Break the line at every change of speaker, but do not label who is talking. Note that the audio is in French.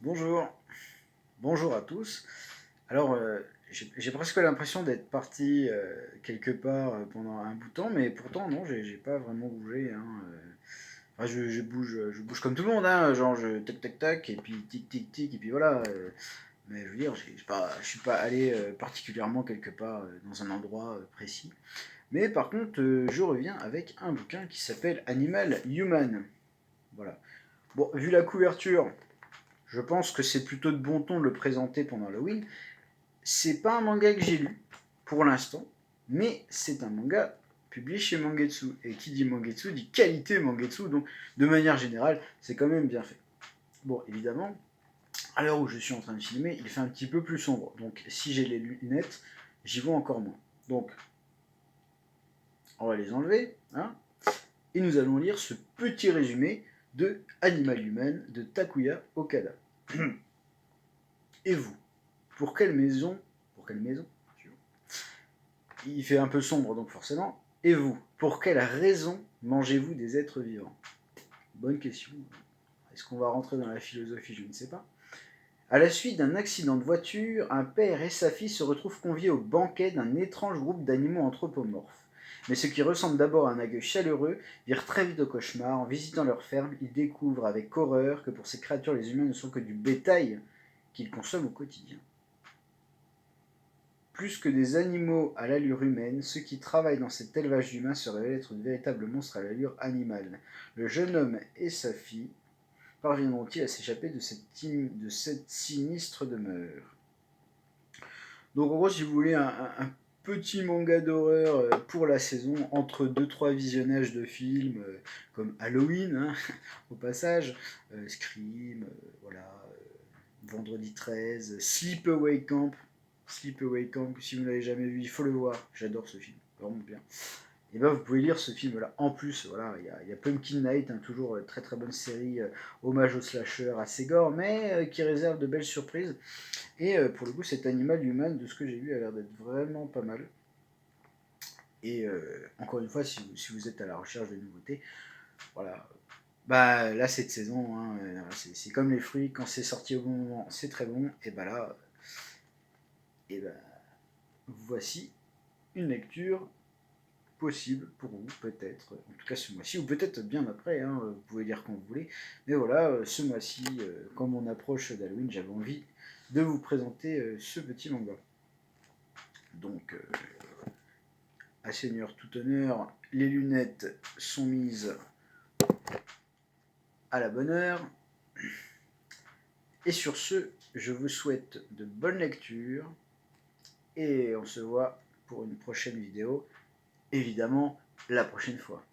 Bonjour, bonjour à tous. Alors, j'ai presque l'impression d'être parti quelque part pendant un bout de temps, mais pourtant non, j'ai pas vraiment bougé, hein. Enfin, je bouge comme tout le monde, hein, genre je tac tac tac et puis tic tic tic et puis voilà. Mais je veux dire, je suis pas allé particulièrement quelque part dans un endroit précis. Mais par contre, je reviens avec un bouquin qui s'appelle Animal Human. Voilà. Bon, vu la couverture, je pense que c'est plutôt de bon ton de le présenter pendant Halloween. C'est pas un manga que j'ai lu pour l'instant, mais c'est un manga publié chez Mangetsu. Et qui dit Mangetsu dit qualité Mangetsu, donc de manière générale, c'est quand même bien fait. Bon, évidemment, à l'heure où je suis en train de filmer, il fait un petit peu plus sombre. Donc si j'ai les lunettes, j'y vois encore moins. Donc, on va les enlever, hein, et nous allons lire ce petit résumé de Animal Human de Takuya Okada. Et vous, pour quelle maison, pour quelle maison il fait un peu sombre donc forcément. Et vous, pour quelle raison mangez-vous des êtres vivants? Bonne question. Est-ce qu'on va rentrer dans la philosophie? Je ne sais pas. À la suite d'un accident de voiture, un père et sa fille se retrouvent conviés au banquet d'un étrange groupe d'animaux anthropomorphes. Mais ce qui ressemble d'abord à un accueil chaleureux vire très vite au cauchemar. En visitant leur ferme, ils découvrent avec horreur que pour ces créatures, les humains ne sont que du bétail qu'ils consomment au quotidien. Plus que des animaux à l'allure humaine, ceux qui travaillent dans cet élevage d'humains se révèlent être de véritables monstres à l'allure animale. Le jeune homme et sa fille parviendront-ils à s'échapper de cette sinistre demeure? Donc en gros, si vous voulez un petit manga d'horreur pour la saison, entre 2-3 visionnages de films, comme Halloween, hein, au passage, Scream, voilà, Vendredi 13, Sleepaway Camp. Sleepaway Camp, si vous ne l'avez jamais vu, il faut le voir. J'adore ce film, vraiment bien. Et ben vous pouvez lire ce film là. En plus, voilà, il y a Pumpkin Night, hein, toujours très très bonne série, hommage au slasher assez gore, mais qui réserve de belles surprises. Et pour le coup, cet Animal Human, de ce que j'ai vu, a l'air d'être vraiment pas mal. Et encore une fois, si vous êtes à la recherche de nouveautés, voilà. Bah là, cette saison, hein, c'est comme les fruits, quand c'est sorti au bon moment, c'est très bon. Et bah là, et bah, voici une lecture possible pour vous, peut-être, en tout cas ce mois-ci, ou peut-être bien après, hein, vous pouvez lire quand vous voulez. Mais voilà, ce mois-ci, comme on approche d'Halloween, j'avais envie de vous présenter ce petit manga. Donc, à Seigneur tout honneur, les lunettes sont mises à la bonne heure. Et sur ce, je vous souhaite de bonnes lectures et on se voit pour une prochaine vidéo, évidemment la prochaine fois.